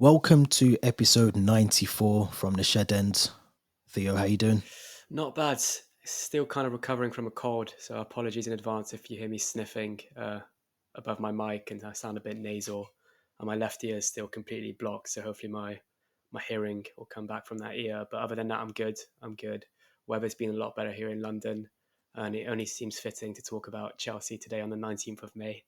Welcome to episode 94 from the Shed End. Theo, how you doing? Not bad. Still kind of recovering from a cold, so apologies in advance if you hear me sniffing above my mic and I sound a bit nasal. And my left ear is still completely blocked, so hopefully my hearing will come back from that ear. But other than that, I'm good. I'm good. Weather's been a lot better here in London, and it only seems fitting to talk about Chelsea today on the 19th of May.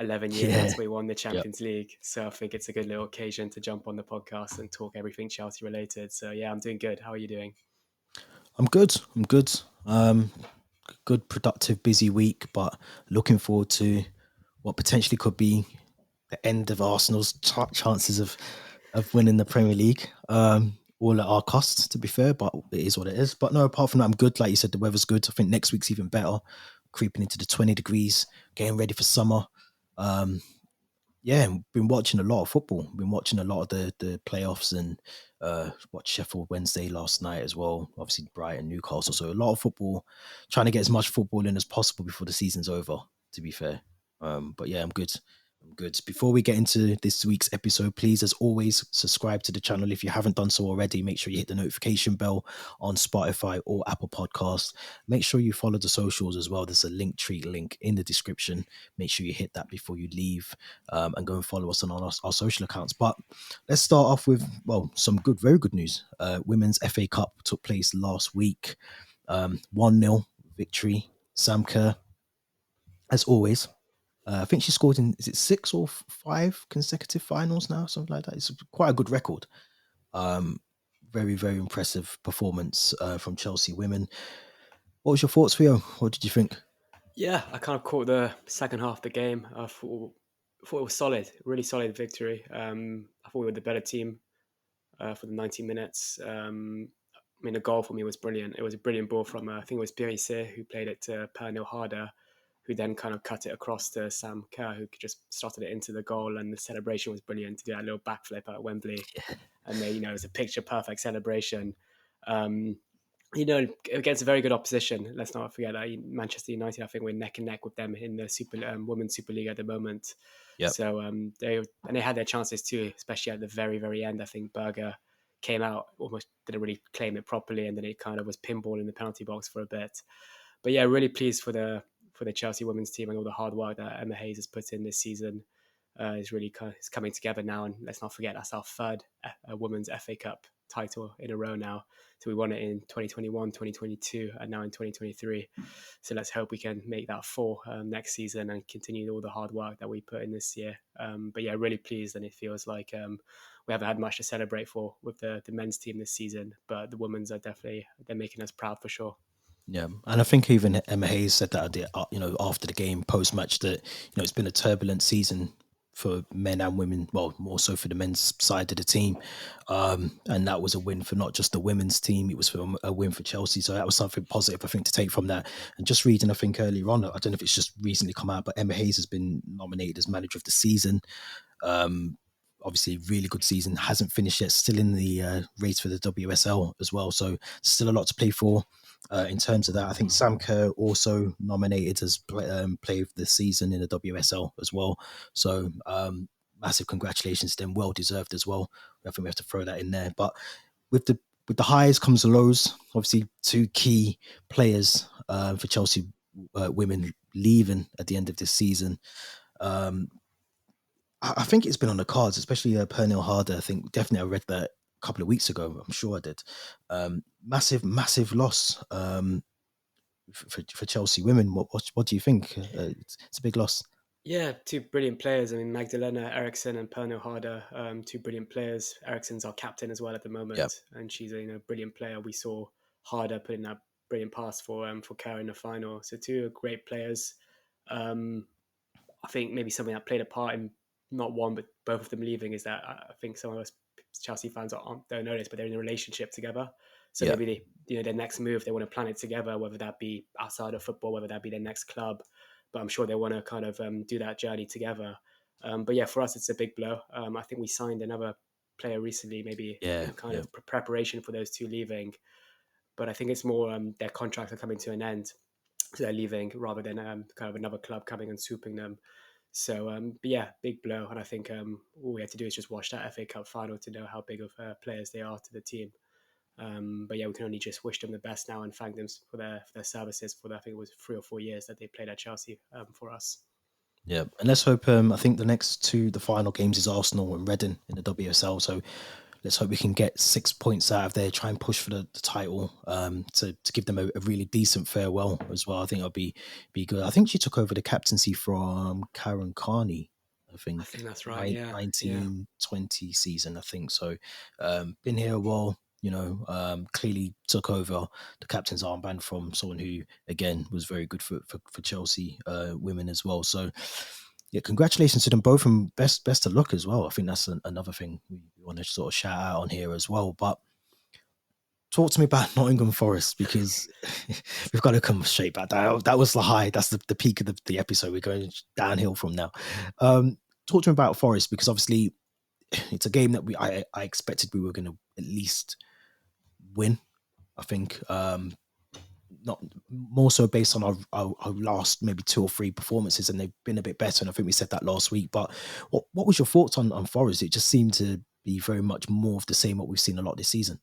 11 years Yeah, after we won the yep. Champions League. So I think it's a good little occasion to jump on the podcast and talk everything Chelsea related. So yeah, I'm doing good. How are you doing? I'm good. I'm good. Good, productive, busy week, but looking forward to what potentially could be the end of Arsenal's chances of winning the Premier League. All at our costs, to be fair, but it is what it is. But no, apart from that, I'm good. Like you said, the weather's good. I think next week's even better. Creeping into the 20 degrees, getting ready for summer. Um, Yeah, been watching a lot of football. Been watching a lot of the playoffs and watched Sheffield Wednesday last night as well. Obviously Brighton, Newcastle. So a lot of football, trying to get as much football in as possible before the season's over, to be fair. But yeah, I'm good. I'm good. Before we get into this week's episode, please, as always, subscribe to the channel. If you haven't done so already, make sure you hit the notification bell on Spotify or Apple Podcasts. Make sure you follow the socials as well. There's a Linktree link in the description. Make sure you hit that before you leave, and go and follow us on our social accounts. But let's start off with, well, some good, very good news. Women's FA Cup took place last week. 1-0 victory. Sam Kerr, as always. I think she scored in, is it six or five consecutive finals now? Something like that. It's quite a good record. Um, very, very impressive performance from Chelsea women. What was your thoughts, Theo? What did you think? Yeah, I kind of caught the second half of the game. I thought it was solid, really solid victory. I thought we were the better team for the 90 minutes. I mean, the goal for me was brilliant. It was a brilliant ball from, I think it was Pierre who played it to Pernil Harder, who then kind of cut it across to Sam Kerr, who just started it into the goal. And the celebration was brilliant to do that little backflip at Wembley. And it was a picture perfect celebration. Um, against a very good opposition. Let's not forget that Manchester United, I think, we're neck and neck with them in the Women's Super League at the moment. Yep. So they had their chances too, especially at the very very end. I think Berger came out, almost didn't really claim it properly, and then it kind of was pinball in the penalty box for a bit. But yeah, really pleased for the Chelsea women's team and all the hard work that Emma Hayes has put in this season. Is really is coming together now, and let's not forget that's our third women's FA Cup title in a row now. So we won it in 2021, 2022, and now in 2023. So let's hope we can make that four next season and continue all the hard work that we put in this year. But yeah, really pleased, and it feels like we haven't had much to celebrate for with the men's team this season, but the women's are definitely, they're making us proud for sure. Yeah, and I think even Emma Hayes said that after the game, post match, that it's been a turbulent season for men and women. Well, more so for the men's side of the team, and that was a win for not just the women's team; it was for a win for Chelsea. So that was something positive, I think, to take from that. And just reading, I think earlier on, I don't know if it's just recently come out, but Emma Hayes has been nominated as manager of the season. Um, Obviously, really good season. Hasn't finished yet. Still in the race for the WSL as well. So still a lot to play for. In terms of that, I think Sam Kerr also nominated as player of the season in the WSL as well. So massive congratulations to them. Well deserved as well. I think we have to throw that in there. But with the highs comes the lows. Obviously, two key players for Chelsea women leaving at the end of this season. Um, I think it's been on the cards, especially Pernil Harder. I think definitely I read that a couple of weeks ago. I'm sure I did. Massive, massive loss for Chelsea women. What do you think? It's a big loss. Yeah, two brilliant players. I mean, Magdalena Eriksson and Pernil Harder, two brilliant players. Eriksson's our captain as well at the Yeah, moment, and she's a brilliant player. We saw Harder putting that brilliant pass for Kerr in the final. So two great players. Um, I think maybe something that played a part in not one but both of them leaving is that I think some of us Chelsea fans don't know this, but they're in a relationship together. So yeah, maybe their next move, they want to plan it together, whether that be outside of football, whether that be their next club. But I'm sure they want to kind of do that journey together. But yeah, for us, it's a big blow. I think we signed another player recently, maybe yeah, in kind yeah, of preparation for those two leaving. But I think it's more their contracts are coming to an end, so they're leaving rather than kind of another club coming and swooping them. So, but yeah, big blow. And I think all we had to do is just watch that FA Cup final to know how big of players they are to the team. But yeah, we can only just wish them the best now and thank them for their services for I think it was 3 or 4 years that they played at Chelsea for us. Yeah, and let's hope. I think the final games is Arsenal and Reading in the WSL. So let's hope we can get 6 points out of there. Try and push for the title. To give them a really decent farewell as well. I think it'll be good. I think she took over the captaincy from Karen Carney. I I think think that's right. Yeah, yeah. 1920 season. I think so. Been here a while. Clearly took over the captain's armband from someone who, again, was very good for Chelsea women as well. So, yeah, congratulations to them both, and best of luck as well. I think that's another thing we want to sort of shout out on here as well. But talk to me about Nottingham Forest, because we've got to come straight back. That was the high. That's the peak of the episode. We're going downhill from now. Talk to me about Forest, because obviously it's a game that I expected we were going to at least win. I think not more so based on our last maybe 2 or 3 performances, and they've been a bit better. And I think we said that last week. But what was your thoughts on Forest? It just seemed to be very much more of the same what we've seen a lot this season.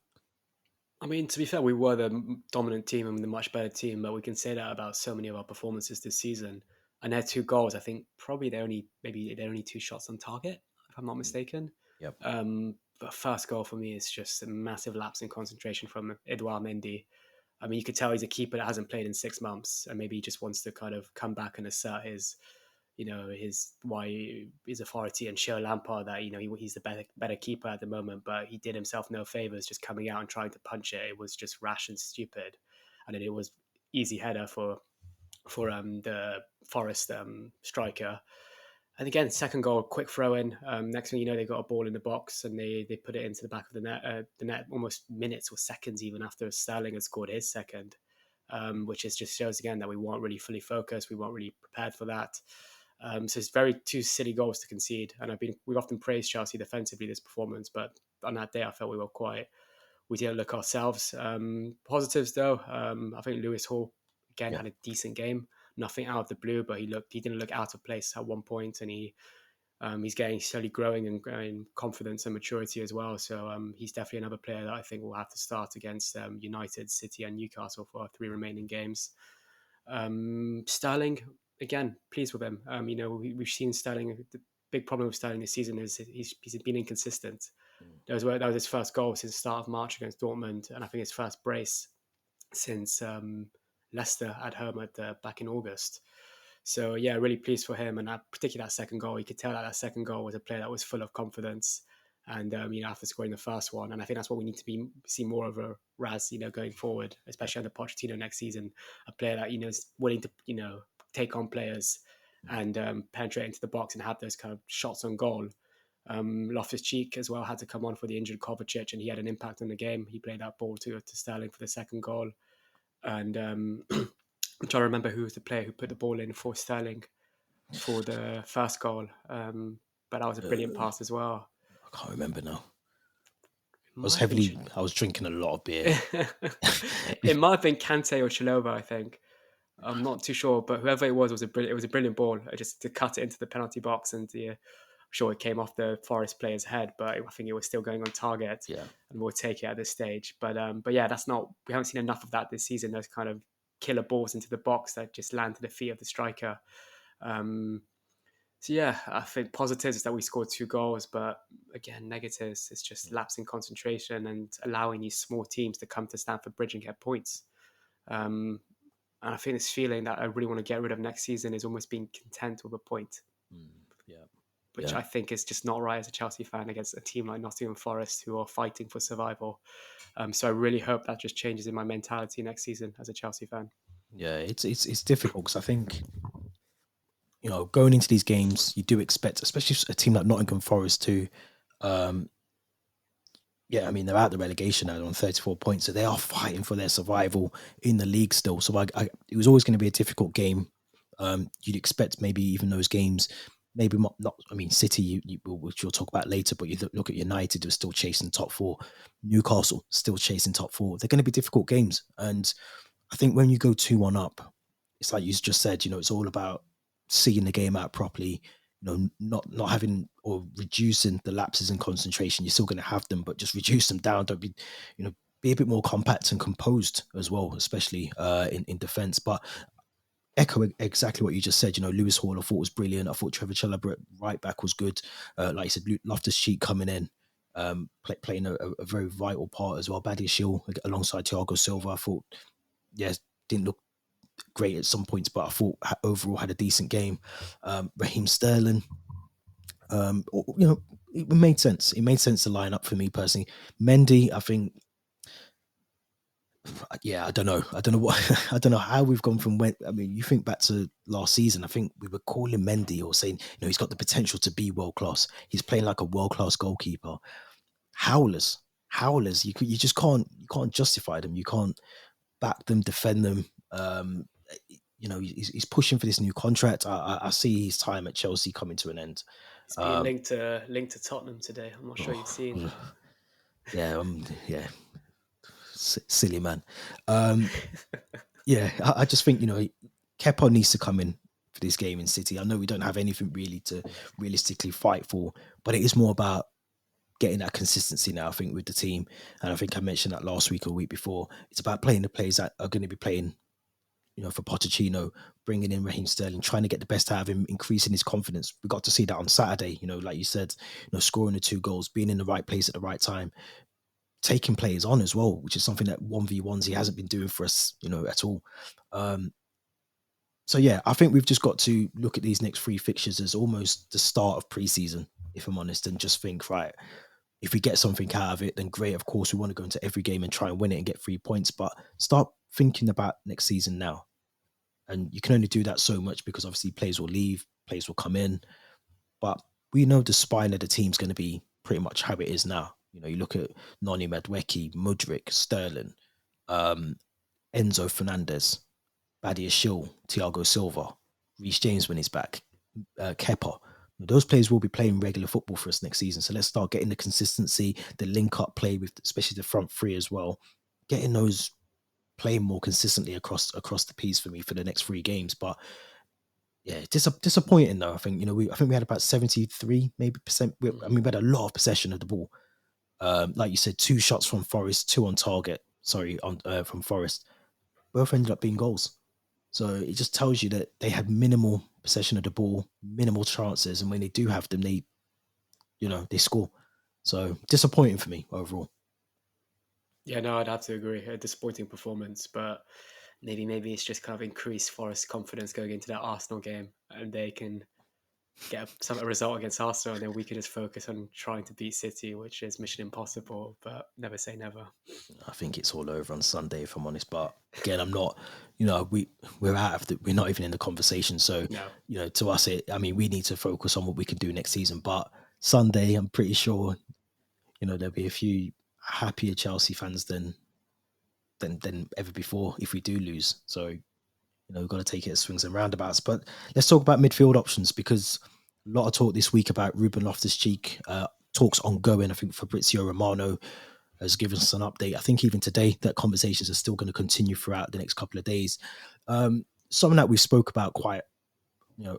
I mean, to be fair, we were the dominant team and the much better team, but we can say that about so many of our performances this season. And their 2 goals, I think probably they're only 2 shots on target, if I'm not mistaken. Yep. But first goal for me is just a massive lapse in concentration from Edouard Mendy. I mean, you could tell he's a keeper that hasn't played in 6 months, and maybe he just wants to kind of come back and assert his authority and show Lampard that he's the better keeper at the moment. But he did himself no favors just coming out and trying to punch it. It was just rash and stupid, and then it was easy header for the Forest striker. And again, second goal, quick throw in. Next thing you know, they got a ball in the box and they put it into the back of the net almost minutes or seconds even after Sterling had scored his second, which just shows again that we weren't really fully focused. We weren't really prepared for that. So it's very 2 silly goals to concede. And we've often praised Chelsea defensively this performance, but on that day I felt we didn't look ourselves. Positives though, I think Lewis Hall again had a decent game. Nothing out of the blue, but he didn't look out of place at one point, and he's getting slowly growing in confidence and maturity as well. So he's definitely another player that I think will have to start against United, City, and Newcastle for our 3 remaining games. Sterling, again, pleased with him. We've seen Sterling. The big problem with Sterling this season is he's been inconsistent. That was his first goal since the start of March against Dortmund, and I think his first brace since Leicester at home back in August. So yeah, really pleased for him, and particularly that second goal. You could tell that second goal was a player that was full of confidence, and after scoring the first one, and I think that's what we need to see more of a Raz, going forward, especially under Pochettino next season, a player that is willing to take on players and penetrate into the box and have those kind of shots on goal. Loftus-Cheek as well had to come on for the injured Kovacic, and he had an impact on the game. He played that ball to Sterling for the second goal. And I'm trying to remember who was the player who put the ball in for Sterling for the first goal. But that was a brilliant pass as well. I can't remember now. It I was drinking a lot of beer. It might have been Kante or Chalova, I think. I'm not too sure, but whoever it was a brilliant ball, just to cut it into the penalty box, and I'm sure it came off the Forest player's head, but I think it was still going on target. Yeah, and we'll take it at this stage. But yeah, we haven't seen enough of that this season. Those kind of killer balls into the box that just land to the feet of the striker. So yeah, I think positives is that we scored 2 goals, but again, negatives is just lapsing concentration and allowing these small teams to come to Stamford Bridge and get points. And I think this feeling that I really want to get rid of next season is almost being content with a point. Which I think is just not right as a Chelsea fan against a team like Nottingham Forest who are fighting for survival. So I really hope that just changes in my mentality next season as a Chelsea fan. Yeah, it's difficult because I think going into these games you do expect, especially a team like Nottingham Forest, to I mean, they're out the relegation now on 34 points, so they are fighting for their survival in the league still. So it was always going to be a difficult game. You'd expect maybe even those games, maybe not. I mean, City, which we'll talk about later, but you look at United, who're still chasing top 4. Newcastle still chasing top 4. They're going to be difficult games, and I think when you go 2-1 up, it's like you just said. It's all about seeing the game out properly, not having or reducing the lapses in concentration. You're still going to have them, but just reduce them down. Don't be, be a bit more compact and composed as well, especially in defense. But echo exactly what you just said. Lewis Hall I thought was brilliant. I thought Trevor Chalobah right back was good. Like you said, Loftus-Cheek coming in, playing a very vital part as well. Badia Shield alongside Thiago Silva, I thought, yes, didn't look great at some points, but I thought overall had a decent game. Raheem Sterling, it made sense. It made sense to line up for me personally. Mendy, I think, yeah, I don't know. I don't know what, I don't know how we've gone from when. I mean, you think back to last season. I think we were calling Mendy or saying, he's got the potential to be world class. He's playing like a world class goalkeeper. Howlers, howlers. You just can't justify them. You can't back them, defend them. He's pushing for this new contract. I see his time at Chelsea coming to an end. He's being Um, linked to Tottenham today. I'm not sure you've seen. yeah, yeah, silly man. Um, yeah, I just think Kepa needs to come in for this game in City. I know we don't have anything really to realistically fight for, but it is more about getting that consistency now. I think with the team, and I think I mentioned that last week or week before. It's about playing the players that are going to be playing. For Pochettino, bringing in Raheem Sterling, trying to get the best out of him, increasing his confidence. We got to see that on Saturday. Like you said, scoring the 2 goals, being in the right place at the right time, taking players on as well, which is something that 1v1s he hasn't been doing for us, at all. So yeah, I think we've just got to look at these next 3 fixtures as almost the start of preseason, if I'm honest, and just think, right, if we get something out of it, then great. Of course, we want to go into every game and try and win it and get 3 points, but start thinking about next season now. And you can only do that so much because obviously players will leave, players will come in. But we know the spine of the team's going to be pretty much how it is now. You look at Noni Madueke, Mudryk, Sterling, um, Enzo Fernandez, Badia Shield, Thiago Silva, Reece James when he's back, Kepa. Those players will be playing regular football for us next season. So let's start getting the consistency, the link up play with especially the front three as well, getting those playing more consistently across the piece for me for the next 3 games. But yeah, disappointing though. I think I think we had about 73 maybe percent. I mean, we had a lot of possession of the ball. Like you said, 2 shots from Forest, 2 on target. Sorry, on from Forest, both ended up being goals. So it just tells you that they had minimal possession of the ball, minimal chances, and when they do have them, they score. So disappointing for me overall. Yeah, no, I'd have to agree. A disappointing performance, but maybe it's just kind of increased Forest confidence going into that Arsenal game, and they can get a result against Arsenal, and then we can just focus on trying to beat City, which is mission impossible. But never say never. I think it's all over on Sunday, if I'm honest. But again, I'm not. We're out of we're not even in the conversation. So No, to us, we need to focus on what we can do next season. But Sunday, I'm pretty sure there'll be a few happier Chelsea fans than ever before if we do lose. So we've got to take it as swings and roundabouts. But let's talk about midfield options because a lot of talk this week about Ruben Loftus-Cheek. Talks ongoing. I think Fabrizio Romano has given us an update. I think even today that conversations are still going to continue throughout the next couple of days. Something that we spoke about quite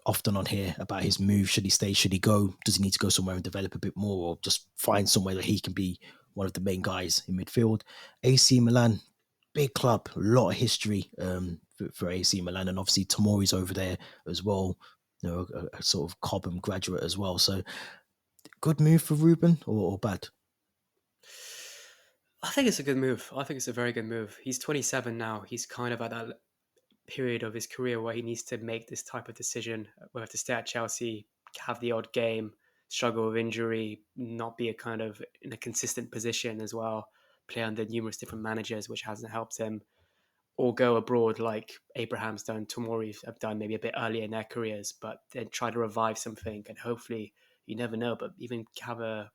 often on here about his move. Should he stay? Should he go? Does he need to go somewhere and develop a bit more, or just find somewhere that he can be one of the main guys in midfield? AC Milan, big club, a lot of history for AC Milan, and obviously Tomori's over there as well. A sort of Cobham graduate as well. So good move for Ruben or bad? I think it's a good move. I think it's a very good move. He's 27 now. He's kind of at that period of his career where he needs to make this type of decision, whether to stay at Chelsea, have the odd game, struggle with injury, not be a kind of in a consistent position as well, play under numerous different managers, which hasn't helped him, or go abroad like Abraham's done, Tomori have done maybe a bit earlier in their careers, but then try to revive something and hopefully, you never know, but even have a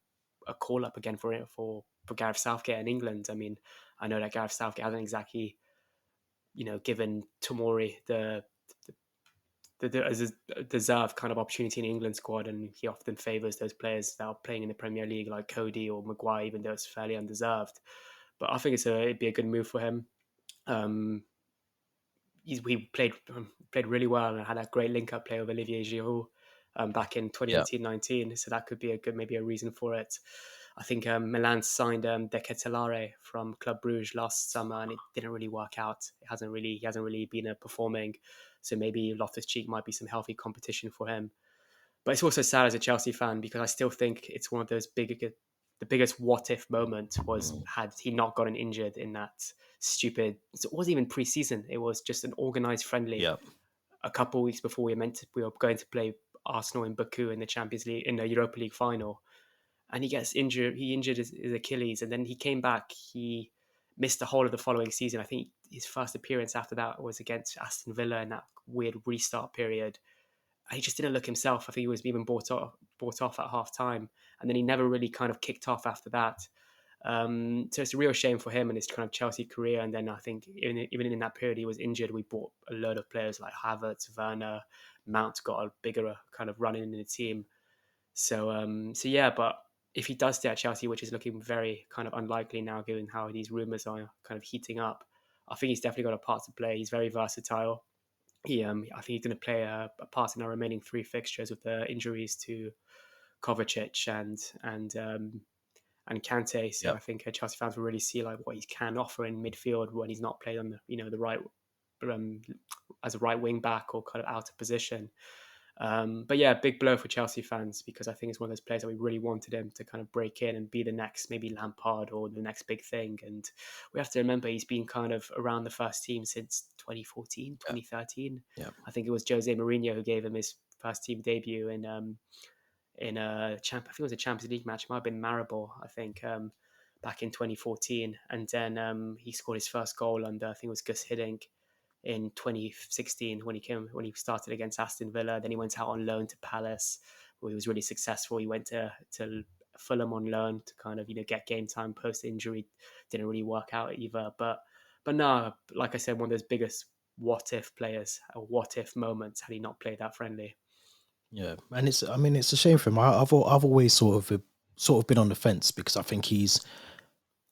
call up again for Gareth Southgate in England. I mean, I know that Gareth Southgate hasn't exactly given Tomori the deserved kind of opportunity in the England squad, and he often favours those players that are playing in the Premier League like Cody or Maguire, even though it's fairly undeserved. But I think it'd be a good move for him. Um, he played really well and had that great link up play with Olivier Giroud. back in Yeah. 2018-19. So that could be a good, maybe a reason for it. I think Milan signed De Ketelaere from Club Bruges last summer, and it didn't really work out. He hasn't really been performing. So maybe Loftus-Cheek might be some healthy competition for him. But it's also sad as a Chelsea fan because I still think it's one of those the biggest what if moment was had he not gotten injured in that stupid. It wasn't even pre-season. It was just an organized friendly Yeah. a couple of weeks before we were going to play Arsenal in Baku in the Champions League in the Europa League final, and he gets injured. He injured his Achilles, and then he came back. He missed the whole of the following season. I think his first appearance after that was against Aston Villa in that weird restart period. He just didn't look himself. I think he was even bought off at half time, and then he never really kind of kicked off after that. So it's a real shame for him and his kind of Chelsea career. And then I think even in that period he was injured, we bought a load of players like Havertz, Werner, Mount got a bigger kind of run in the team. So yeah, but if he does stay at Chelsea, which is looking very kind of unlikely now, given how these rumours are kind of heating up, I think he's definitely got a part to play. He's very versatile. I think he's going to play a part in our remaining three fixtures with the injuries to Kovacic and Kante. So Yeah. I think Chelsea fans will really see like what he can offer in midfield when he's not played on the right um, as a right wing back or kind of out of position. But yeah, big blow for Chelsea fans because I think it's one of those players that we really wanted him to kind of break in and be the next maybe Lampard or the next big thing. And we have to remember he's been kind of around the first team since 2014, Yeah. 2013. Yeah. I think it was Jose Mourinho who gave him his first team debut in I think it was a Champions League match. It might have been Maribor, I think, back in 2014. And then he scored his first goal under, I think it was Gus Hiddink in 2016 when he started against Aston Villa. Then he went out on loan to Palace, where he was really successful. He went to Fulham on loan to kind of get game time post injury. Didn't really work out either. But no, like I said, one of those biggest what if players, or what if moments had he not played that friendly. Yeah, and I mean, it's a shame for him. I've always sort of been on the fence because I think he's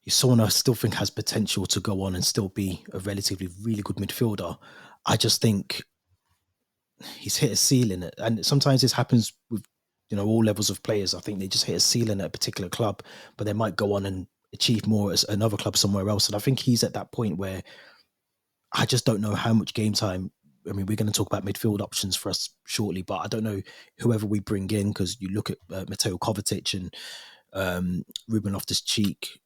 someone I still think has potential to go on and still be a relatively really good midfielder. I just think he's hit a ceiling, and sometimes this happens with all levels of players. I think they just hit a ceiling at a particular club, but they might go on and achieve more at another club somewhere else. And I think he's at that point where I just don't know how much game time. I mean, we're going to talk about midfield options for us shortly, but I don't know whoever we bring in because you look at Mateo Kovacic and Ruben Loftus-Cheek.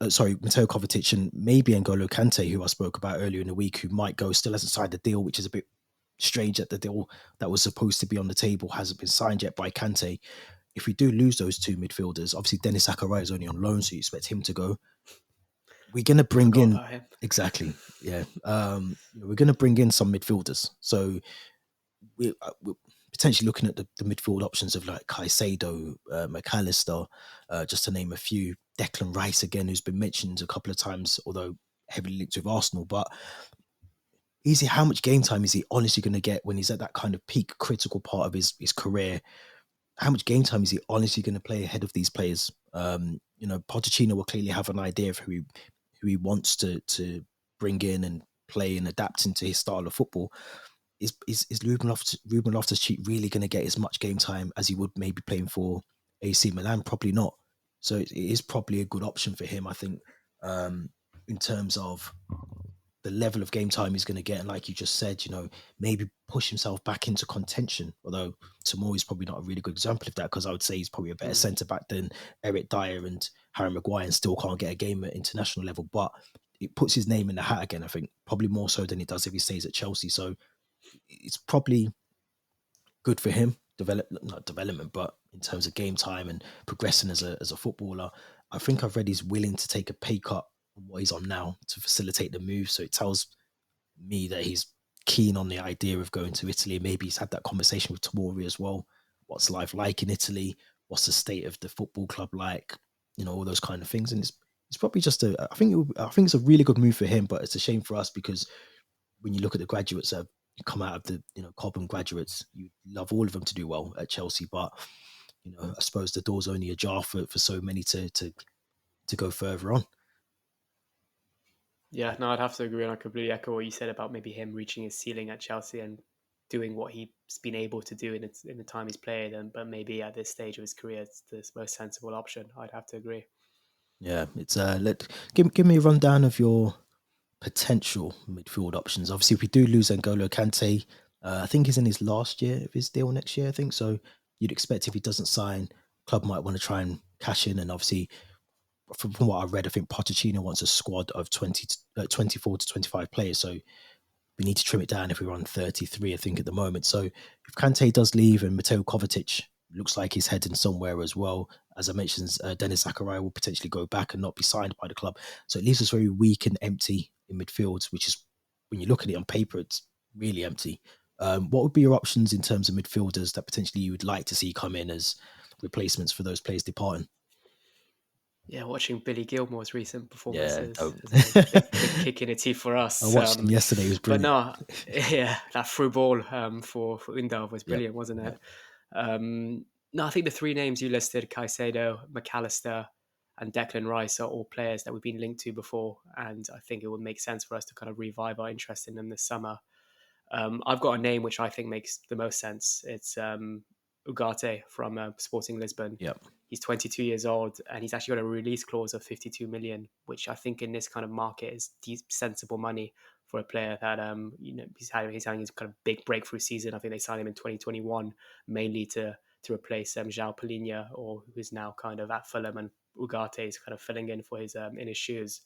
Mateo Kovacic and maybe N'Golo Kante, who I spoke about earlier in the week, who might go, still hasn't signed the deal, which is a bit strange that the deal that was supposed to be on the table hasn't been signed yet by Kante. If we do lose those two midfielders, obviously Dennis Zakaria is only on loan, so you expect him to go. We're going to bring Forgot in about him. exactly, yeah. We're going to bring in some midfielders, so we're potentially looking at the midfield options of like Caicedo, McAllister, just to name a few. Declan Rice again, who's been mentioned a couple of times, although heavily linked with Arsenal. But how much game time is he honestly going to get when he's at that kind of peak critical part of his career? How much game time is he honestly going to play ahead of these players? Pochettino will clearly have an idea of who he wants to bring in and play and adapt into his style of football. Is Ruben Loftus-Cheek really going to get as much game time as he would maybe playing for AC Milan? Probably not. So it is probably a good option for him, I think, in terms of the level of game time he's going to get. And like you just said, maybe push himself back into contention. Although Tamori is probably not a really good example of that because I would say he's probably a better Mm. centre back than Eric Dyer and Harry Maguire and still can't get a game at international level. But it puts his name in the hat again, I think, probably more so than it does if he stays at Chelsea. So it's probably good for him, not development, but in terms of game time and progressing as a footballer. I think I've read he's willing to take a pay cut on what he's on now to facilitate the move. So it tells me that he's keen on the idea of going to Italy. Maybe he's had that conversation with Tomori as well. What's life like in Italy? What's the state of the football club like? All those kind of things. And it's probably just I think it's a really good move for him, but it's a shame for us because when you look at the graduates that have come out of the Cobham graduates, you love all of them to do well at Chelsea, but I suppose the door's only ajar for so many to go further on. Yeah, no, I'd have to agree, and I completely echo what you said about maybe him reaching his ceiling at Chelsea and doing what he's been able to do in the time he's played. And but maybe at this stage of his career, it's the most sensible option. I'd have to agree. Yeah, it's give me a rundown of your potential midfield options. Obviously, if we do lose N'Golo Kante, I think he's in his last year of his deal next year. I think so. You'd expect if he doesn't sign, club might want to try and cash in. And obviously, from what I read, I think Pochettino wants a squad of 24 to 25 players. So we need to trim it down if we're on 33, I think, at the moment. So if Kante does leave and Mateo Kovacic looks like he's heading somewhere as well, as I mentioned, Dennis Zakaria will potentially go back and not be signed by the club. So it leaves us very weak and empty in midfield, which is, when you look at it on paper, it's really empty. What would be your options in terms of midfielders that potentially you would like to see come in as replacements for those players departing? Yeah, watching Billy Gilmore's recent Yeah, performances don't. has been a big kick in the teeth for I us. watched him yesterday. It was But brilliant. no, yeah, that through ball for Undav was Yep. brilliant, wasn't Yep. it? No, I think the three names you listed, Caicedo, McAllister, and Declan Rice, are all players that we've been linked to before, and I think it would make sense for us to kind of revive our interest in them this summer. I've got a name which I think makes the most sense. It's Ugarte from Sporting Lisbon. Yep. He's 22 years old, and he's actually got a release clause of 52 million, which I think in this kind of market is sensible money for a player that he's having his kind of big breakthrough season. I think they signed him in 2021 mainly to replace João Palhinha, or who's now kind of at Fulham, and Ugarte is kind of filling in for his in his shoes.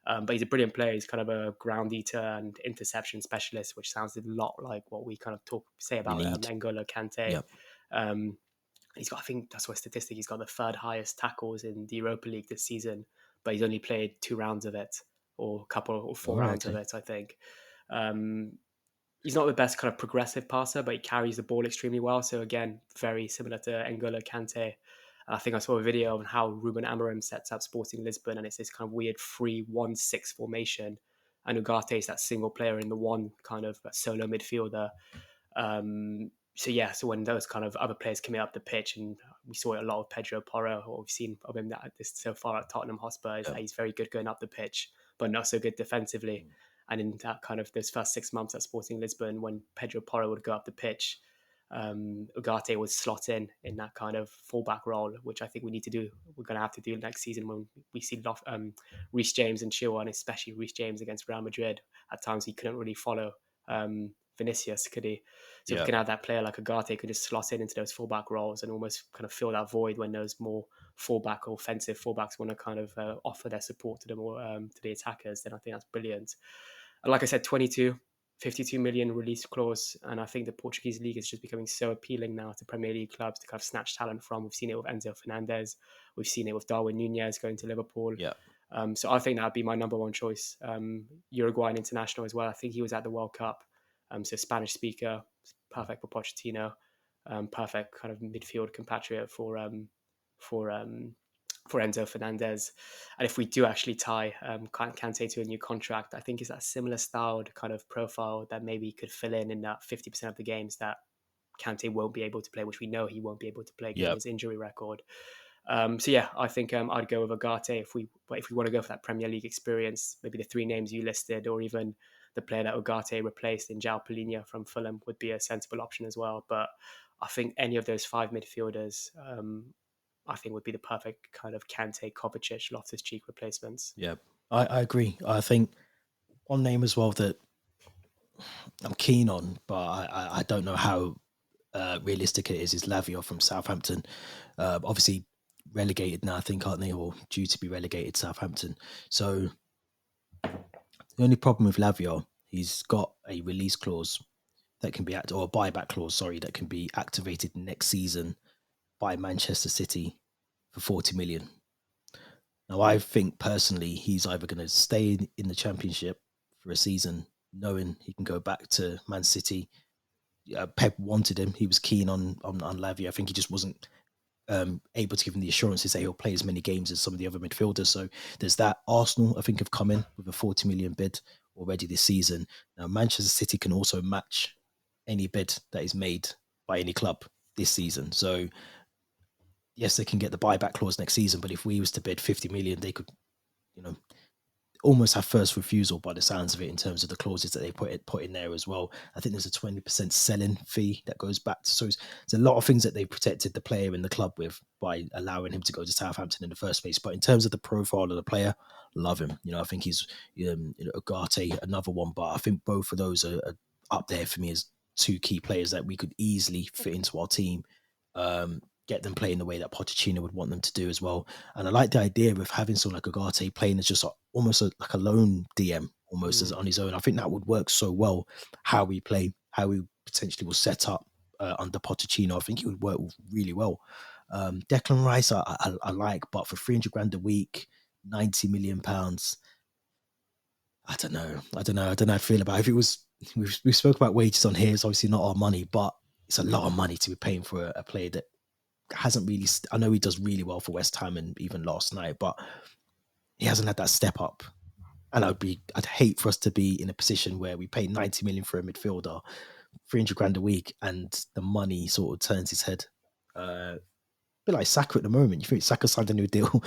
But he's a brilliant player. He's kind of a ground eater and interception specialist, which sounds a lot like what we kind of say We about need. N'Golo Kante. Yep. Um, he's got, I think that's what statistic, he's got the third highest tackles in the Europa League this season, but he's only played 2 rounds of it, or a couple or four All right. rounds of Okay. it, I think. Um, he's not the best kind of progressive passer, but he carries the ball extremely well. So again, very similar to N'Golo Kante. I think I saw a video on how Ruben Amorim sets up Sporting Lisbon, and it's this kind of weird 3-1-6 formation. And Ugarte is that single player in the one kind of solo midfielder. So yeah, so when those kind of other players coming up the pitch, and we saw it a lot of Pedro Porro, or we've seen of him that this so far at Tottenham Hotspur, is Yep. that he's very good going up the pitch, but not so good defensively. And in that kind of those first 6 months at Sporting Lisbon, when Pedro Porro would go up the pitch, Ugarte would slot in that kind of fullback role, which I think we need to do. We're going to have to do next season when we see Reece James and Chilwell, and especially Reece James against Real Madrid. At times he couldn't really follow Vinicius, could he? So if we Yep. can have that player like Ugarte could just slot into those fullback roles and almost kind of fill that void when those more fullback or offensive fullbacks want to kind of offer their support to them, or to the attackers, then I think that's brilliant. And like I said, 52 million release clause, and I think the Portuguese league is just becoming so appealing now to Premier League clubs to kind of snatch talent from. We've seen it with Enzo Fernandez, we've seen it with Darwin Nunez going to Liverpool. Yep. So I think that would be my number one choice. Uruguayan international as well. I think he was at the World Cup. So Spanish speaker, perfect for Pochettino. Perfect kind of midfield compatriot for Enzo Fernandez. And if we do actually tie Kante to a new contract, I think it's that similar styled kind of profile that maybe could fill in that 50% of the games that Kante won't be able to play, which we know he won't be able to play given Yep. his injury record. So yeah, I think I'd go with Ugarte if we want to go for that Premier League experience. Maybe the three names you listed, or even the player that Ugarte replaced in João Palhinha from Fulham, would be a sensible option as well. But I think any of those five midfielders, I think would be the perfect kind of Kante, Kovacic, Loftus-Cheek replacements. Yep. I agree. I think one name as well that I'm keen on, but I don't know how realistic it is Lavia from Southampton. Obviously relegated now, I think, aren't they, or due to be relegated, Southampton. So the only problem with Lavia, he's got a release clause that can be or a buyback clause, sorry, that can be activated next season by Manchester City for 40 million. Now, I think personally he's either going to stay in the Championship for a season, knowing he can go back to Man City. Pep wanted him; he was keen on Lavia. I think he just wasn't able to give him the assurances that he'll play as many games as some of the other midfielders. So there's that. Arsenal, I think, have come in with a 40 million bid already this season. Now, Manchester City can also match any bid that is made by any club this season. So yes, they can get the buyback clause next season, but if we was to bid 50 million, they could, almost have first refusal by the sounds of it in terms of the clauses that they put in there as well. I think there's a 20% selling fee that goes back to, so it's a lot of things that they protected the player in the club with by allowing him to go to Southampton in the first place. But in terms of the profile of the player, love him. I think he's Ugarte, another one, but I think both of those are up there for me as two key players that we could easily fit into our team. Get them playing the way that Pochettino would want them to do as well. And I like the idea of having someone like Ugarte playing as just almost like a lone DM, almost as on his own. I think that would work so well, how we play, how we potentially will set up under Pochettino. I think it would work really well. Declan Rice, I like, but for 300 grand a week, 90 million pounds, I don't know how I feel about it. If it was, we spoke about wages on here, it's obviously not our money, but it's a lot of money to be paying for a player that hasn't really. I know he does really well for West Ham and even last night, but he hasn't had that step up. And I'd hate for us to be in a position where we pay 90 million for a midfielder, 300 grand a week, and the money sort of turns his head. A bit like Saka at the moment. You think Saka signed a new deal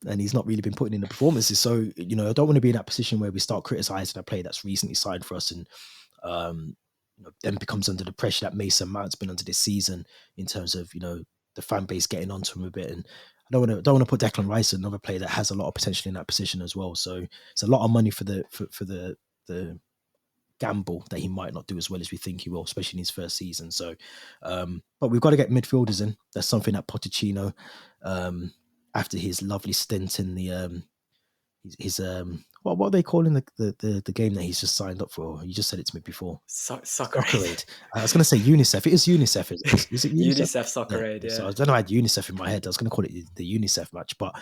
and he's not really been putting in the performances. So, I don't want to be in that position where we start criticising a player that's recently signed for us and then becomes under the pressure that Mason Mount's been under this season in terms of, the fan base getting onto him a bit. And I don't want to put Declan Rice, another player that has a lot of potential in that position as well. So it's a lot of money for the gamble that he might not do as well as we think he will, especially in his first season. So, but we've got to get midfielders in. That's something that Pochettino, after his lovely stint in the his what are they calling the game that he's just signed up for? You just said it to me before. Soccer Aid. I was going to say UNICEF. It is UNICEF. Is it UNICEF? UNICEF Soccer Aid. Yeah. So I don't know. I had UNICEF in my head. I was going to call it the UNICEF match, but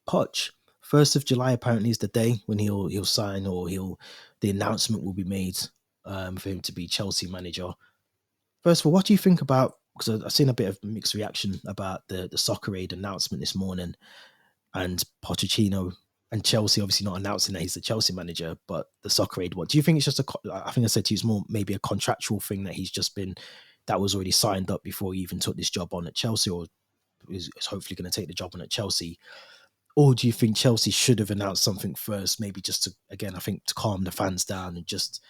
Poch. 1st of July apparently is the day when he'll sign, or the announcement will be made for him to be Chelsea manager. First of all, what do you think about? Because I've seen a bit of mixed reaction about the Soccer Aid announcement this morning, and Pochettino and Chelsea obviously not announcing that he's the Chelsea manager, but the Soccer Aid. What do you think? It's just I think I said to you, it's more maybe a contractual thing that was already signed up before he even took this job on at Chelsea, or is hopefully going to take the job on at Chelsea. Or do you think Chelsea should have announced something first, maybe just to, again, I think to calm the fans down and just,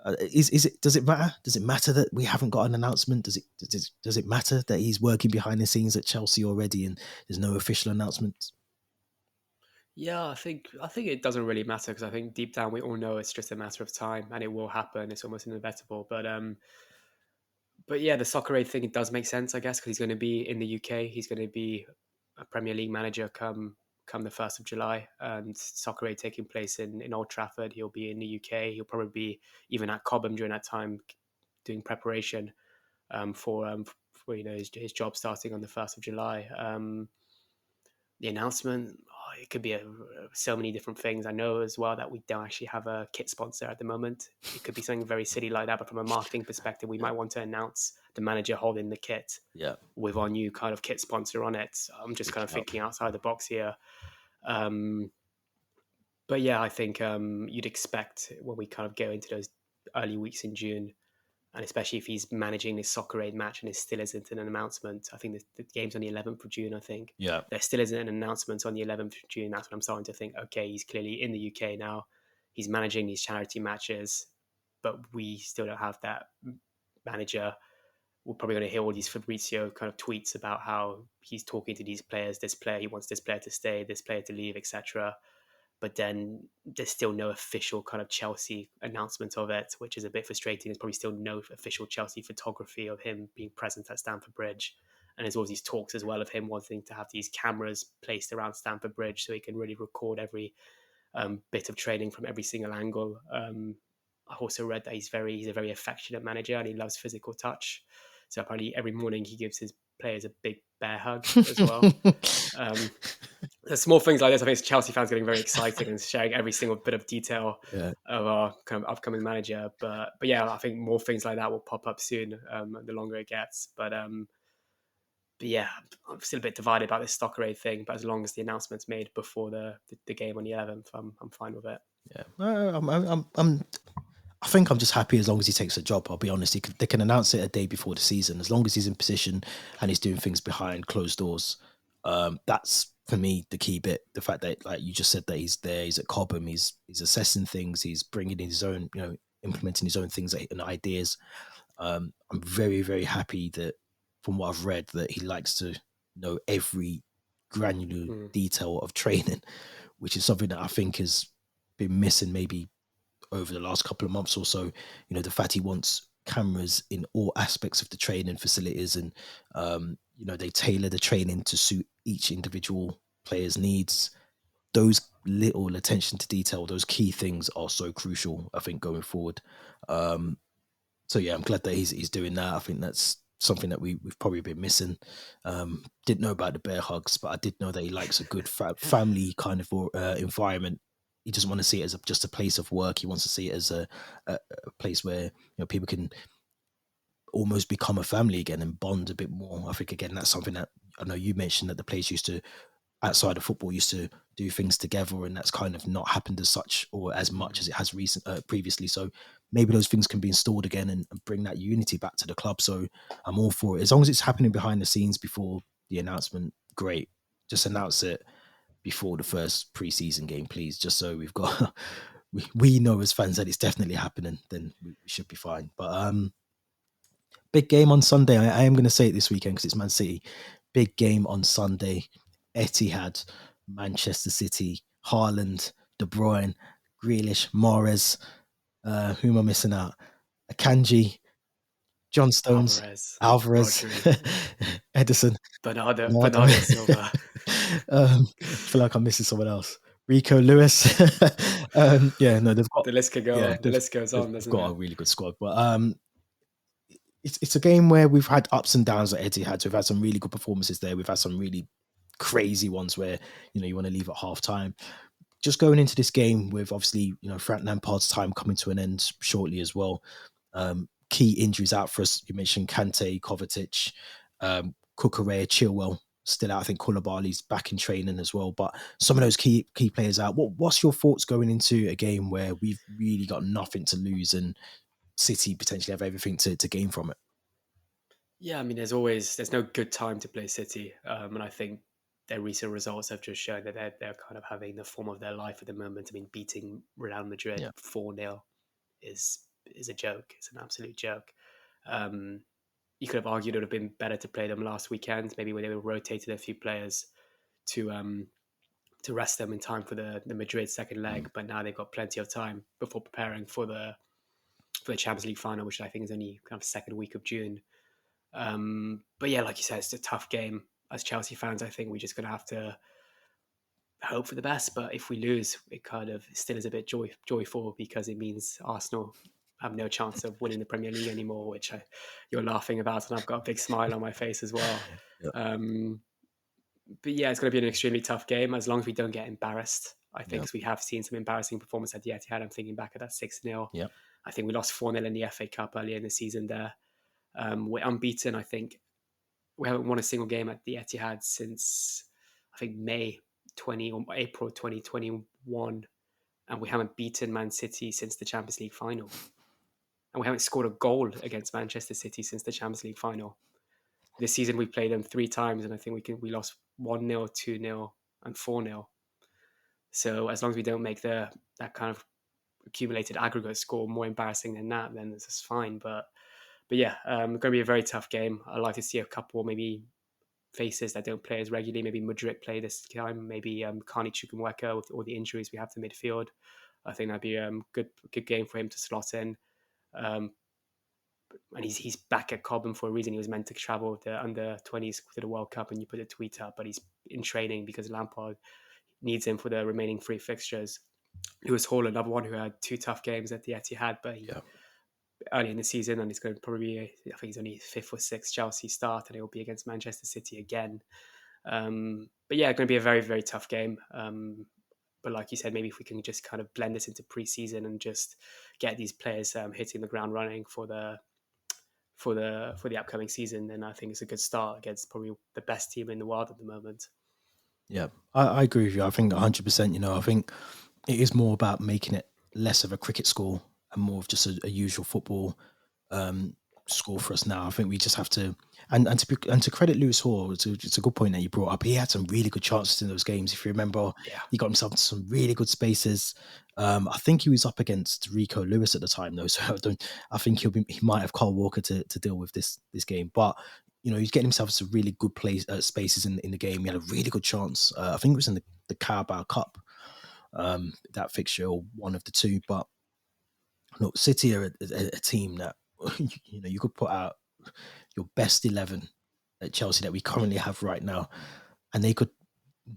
does it matter? Does it matter that we haven't got an announcement? Does it matter that he's working behind the scenes at Chelsea already and there's no official announcement? Yeah, I think it doesn't really matter, because I think deep down we all know it's just a matter of time and it will happen. It's almost inevitable. But yeah, the Soccer Aid thing, it does make sense, I guess, because he's going to be in the UK. He's going to be a Premier League manager come the 1st of July, and Soccer Aid taking place in Old Trafford. He'll be in the UK. He'll probably be even at Cobham during that time, doing preparation for his job starting on the 1st of July. The announcement, it could be so many different things. I know as well that we don't actually have a kit sponsor at the moment. It could be something very silly like that, but from a marketing perspective, we might want to announce the manager holding the kit with our new kind of kit sponsor on it. I'm just kind of thinking outside the box here. But yeah, I think you'd expect when we kind of go into those early weeks in June, and especially if he's managing this Soccer Aid match and it still isn't an announcement. I think the game's on the 11th of June, I think. Yeah. There still isn't an announcement on the 11th of June. That's when I'm starting to think, okay, he's clearly in the UK now. He's managing these charity matches, but we still don't have that manager. We're probably going to hear all these Fabrizio kind of tweets about how he's talking to these players. This player, he wants this player to stay, this player to leave, etc. But then there's still no official kind of Chelsea announcement of it, which is a bit frustrating. There's probably still no official Chelsea photography of him being present at Stamford Bridge. And there's all these talks as well of him wanting to have these cameras placed around Stamford Bridge so he can really record every bit of training from every single angle. I've also read that he's a very affectionate manager and he loves physical touch. So apparently every morning he gives his players a big bear hug as well. There's small things like this. I think Chelsea fans getting very excited and sharing every single bit of detail of our kind of upcoming manager. But yeah, I think more things like that will pop up soon, the longer it gets. But yeah, I'm still a bit divided about this Soccer Aid thing. But as long as the announcement's made before the game on the 11th, I'm fine with it. Yeah, I think I'm just happy as long as he takes a job. I'll be honest. They can announce it a day before the season, as long as he's in position and he's doing things behind closed doors. That's for me the key bit. The fact that, like you just said, that he's there, he's at Cobham, he's assessing things, he's bringing in his own, implementing his own things and ideas. I'm very, very happy that, from what I've read, that he likes to know every granular Mm. detail of training, which is something that I think has been missing maybe over the last couple of months or so. The fact he wants cameras in all aspects of the training facilities, and they tailor the training to suit each individual player's needs. Those little attention to detail, those key things are so crucial, I think, going forward. So yeah, I'm glad that he's doing that. I think that's something that we've probably been missing. Didn't know about the bear hugs, but I did know that he likes a good family kind of environment. He doesn't want to see it as just a place of work. He wants to see it as a place where people can almost become a family again and bond a bit more. I think, again, that's something that I know you mentioned, that the players used to, outside of football, used to do things together, and that's kind of not happened as such or as much as it has previously. So maybe those things can be installed again and bring that unity back to the club. So I'm all for it, as long as it's happening behind the scenes before the announcement. Great, just announce it before the first pre-season game, please, just so we've got we know as fans that it's definitely happening. Then we should be fine. But big game on Sunday. I am going to say it this weekend because it's Man City. Big game on Sunday. Etihad, Manchester City, Haaland, De Bruyne, Grealish, Mahrez. Who am I missing out? Akanji, John Stones, Alvarez, Rodri, Edison, Bernardo Silva. I feel like I'm missing someone else. Rico Lewis. Yeah, no, they've got. The list could go Yeah, on. The list goes on, they've doesn't got it? a really good squad, but it's a game where we've had ups and downs at Etihad. So we've had some really good performances there. We've had some really crazy ones where you want to leave at half time. Just going into this game with, obviously, Frank Lampard's time coming to an end shortly as well. Key injuries out for us. You mentioned Kante, Kovacic, Kukurea, Chilwell still out. I think Koulibaly's back in training as well. But some of those key players out. What's your thoughts going into a game where we've really got nothing to lose and City potentially have everything to gain from it? Yeah, I mean, there's no good time to play City, and I think their recent results have just shown that they're kind of having the form of their life at the moment. I mean, beating Real Madrid Yeah, 4-0 is a joke. It's an absolute joke. Um, you could have argued it would have been better to play them last weekend, maybe when they were rotated a few players to to rest them in time for the Madrid second leg. But now they've got plenty of time before preparing for the Champions League final, which I think is only kind of second week of June. But yeah, like you said, it's a tough game. As Chelsea fans, I think we're just going to have to hope for the best. But if we lose, it kind of still is a bit joyful because it means Arsenal have no chance of winning the Premier League anymore, which you're laughing about, and I've got a big smile on my face as well. yeah, Um, but yeah, it's going to be an extremely tough game as long as we don't get embarrassed. I think yeah, because we have seen some embarrassing performance at the Etihad. I'm thinking back at that 6-0. yeah, I think we lost 4-0 in the FA Cup earlier in the season there. We're unbeaten. I think we haven't won a single game at the Etihad since I think May 20 or April 2021, and we haven't beaten Man City since the Champions League final, and we haven't scored a goal against Manchester City since the Champions League final. This season we played them 3 times, and I think we lost 1-0, 2-0, and 4-0. So as long as we don't make that kind of accumulated aggregate score more embarrassing than that, then this is fine. But yeah, going to be a very tough game. I'd like to see a couple maybe faces that don't play as regularly. Maybe Mudryk play this time. Maybe Carney Chukwuemeka with all the injuries we have to midfield. I think that'd be a good game for him to slot in. Um, and he's back at Cobham for a reason. He was meant to travel with the under-20s to the World Cup, and you put a tweet up, but he's in training because Lampard needs him for the remaining 3 fixtures. Lewis Hall, another one who had 2 tough games at the Etihad, but he yeah. early in the season, and it's going to probably be, I think he's only 5th or 6th Chelsea start, and it will be against Manchester City again. But yeah, going to be a very, very tough game. But like you said, maybe if we can just kind of blend this into pre-season and just get these players hitting the ground running for the upcoming season, then I think it's a good start against probably the best team in the world at the moment. Yeah, I agree with you. I think 100%. I think it is more about making it less of a cricket score and more of just a usual football. score for us now. I think we just have to, and to credit Lewis Hall, it's a good point that you brought up. He had some really good chances in those games. If you remember, Yeah. he got himself into some really good spaces. I think he was up against Rico Lewis at the time, though. So I think he might have Carl Walker to deal with this game. But he's getting himself some really good spaces in the game. He had a really good chance. I think it was in the Carabao Cup, that fixture, or one of the two. But look, City are a team that you could put out your best 11 at Chelsea that we currently have right now, and they could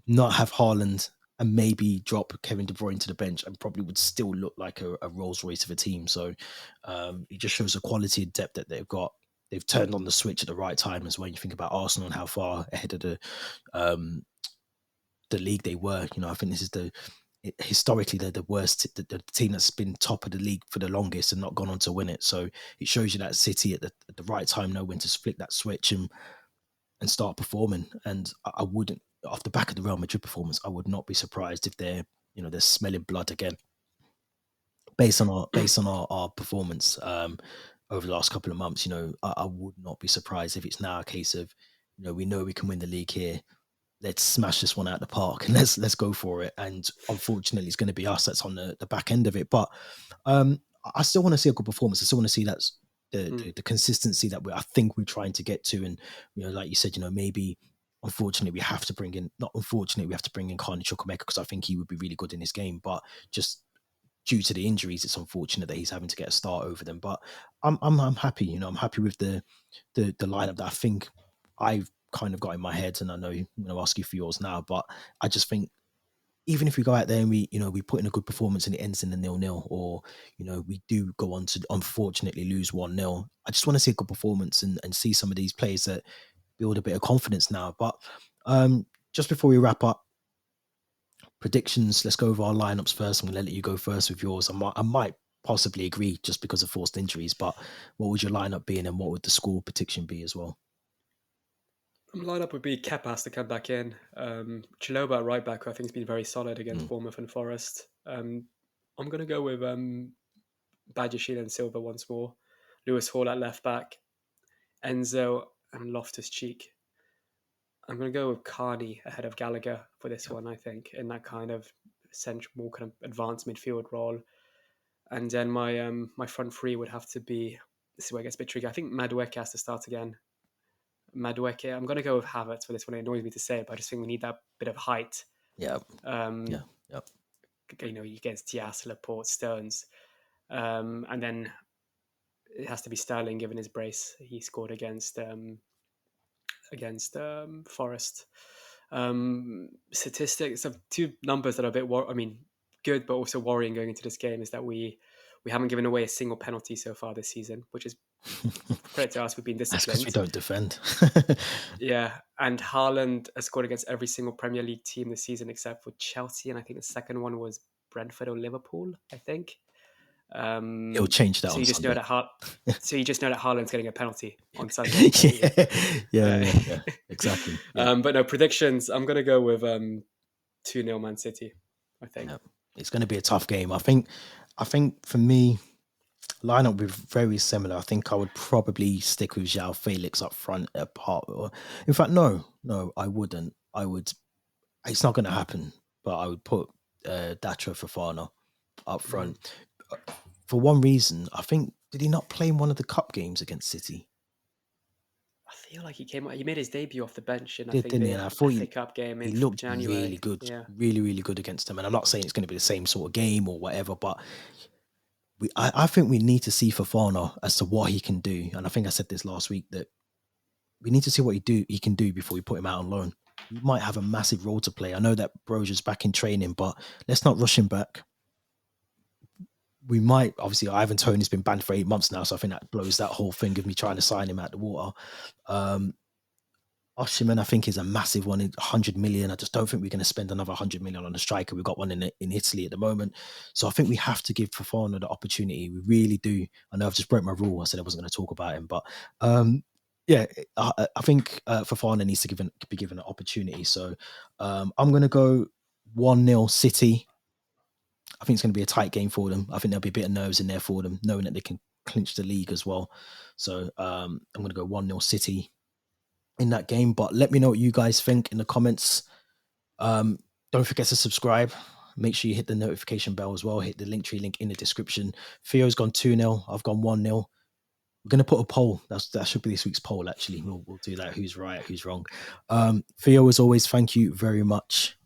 not have Haaland and maybe drop Kevin De Bruyne to the bench and probably would still look like a Rolls Royce of a team. So it just shows the quality and depth that they've got. They've turned on the switch at the right time as well. You think about Arsenal and how far ahead of the league they were. I think this is historically they're the worst, the team that's been top of the league for the longest and not gone on to win it. So it shows you that City at the right time know when to flick that switch and start performing. And I wouldn't, off the back of the Real Madrid performance, I would not be surprised if they're smelling blood again based on our performance over the last couple of months. I would not be surprised if it's now a case of we know we can win the league here. Let's smash this one out of the park and let's go for it. And unfortunately, it's going to be us that's on the back end of it. But I still want to see a good performance. I still want to see that's the consistency that I think we're trying to get to. And like you said, maybe unfortunately we have to bring in Carney Chukwuemeka because I think he would be really good in this game. But just due to the injuries, it's unfortunate that he's having to get a start over them. But I'm happy. I'm happy with the lineup that I think I've kind of got in my head, and I know I'm going to ask you for yours now, but I just think even if we go out there and we put in a good performance and it ends in a 0-0, or we do go on to unfortunately lose 1-0, I just want to see a good performance and see some of these players that build a bit of confidence now. But just before we wrap up, predictions, let's go over our lineups first. I'm going to let you go first with yours. I might possibly agree just because of forced injuries, but what would your lineup be, and what would the score prediction be as well? Lineup would be Kepa has to come back in. Chalobah at right back, who I think has been very solid against Bournemouth and Forest. I'm going to go with Badiashile and Silva once more. Lewis Hall at left back. Enzo and Loftus-Cheek. I'm going to go with Carney ahead of Gallagher for this one, I think, in that kind of central, more kind of advanced midfield role. And then my front three would have to be, this is where it gets a bit tricky, I think Madueke has to start again. Madueke, I'm going to go with Havertz for this one. It annoys me to say it, but I just think we need that bit of height. Yeah. Against Diaz, Laporte, Stones. And then it has to be Sterling given his brace he scored against Forest. Statistics of two numbers that are a bit good but also worrying going into this game is that we haven't given away a single penalty so far this season, which is credit to us. We've been disciplined. That's because we don't defend. Yeah, and Haaland has scored against every single Premier League team this season except for Chelsea, and I think the second one was Brentford or Liverpool, I think. It'll change that. So you just know that Haaland's getting a penalty on Sunday. yeah, exactly. Yeah. But no, predictions. I'm going to go with 2-0 Man City. I think it's going to be a tough game. I think for me, lineup would be very similar. I think I would probably stick with João Felix up front. In fact, no, I wouldn't. It's not going to happen. But I would put Datro Fofana up front. For one reason, I think, did he not play in one of the cup games against City? I feel like he made his debut off the bench in I thought the cup game in he looked January. really good, yeah. really good against them. And I'm not saying it's going to be the same sort of game or whatever, but I think we need to see Fofana as to what he can do. And I think I said this last week, that we need to see what he can do before we put him out on loan. He might have a massive role to play. I know that Brogier's back in training, but let's not rush him back. We might, obviously, Ivan Toney's been banned for 8 months now, so I think that blows that whole thing of me trying to sign him out the water. Osimhen, I think, is a massive one, 100 million. I just don't think we're going to spend another 100 million on a striker. We've got one in Italy at the moment. So I think we have to give Fofana the opportunity. We really do. I know I've just broke my rule. I said I wasn't going to talk about him, but I think Fofana needs to be given an opportunity. So I'm going to go 1-0 City. I think it's going to be a tight game for them. I think there'll be a bit of nerves in there for them, knowing that they can clinch the league as well. So I'm going to go 1-0 City in that game. But let me know what you guys think in the comments. Don't forget to subscribe. Make sure you hit the notification bell as well. Hit the Linktree link in the description. Theo's gone 2-0. I've gone 1-0. We're going to put a poll. That should be this week's poll, actually. We'll do that. Who's right, who's wrong. Theo, as always, thank you very much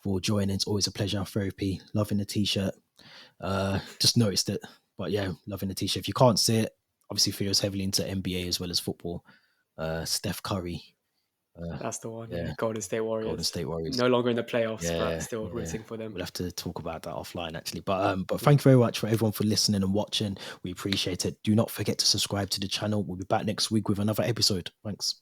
for joining. It's always a pleasure. Therapy. Loving the t-shirt. Just noticed it. But yeah, loving the t-shirt. If you can't see it, obviously Theo's heavily into NBA as well as football. Steph Curry. That's the one. yeah. Yeah. Golden State Warriors. Golden State Warriors. No longer in the playoffs, Yeah, but still rooting for them. We'll have to talk about that offline, actually. But thank you very much for everyone for listening and watching. We appreciate it. Do not forget to subscribe to the channel. We'll be back next week with another episode. Thanks.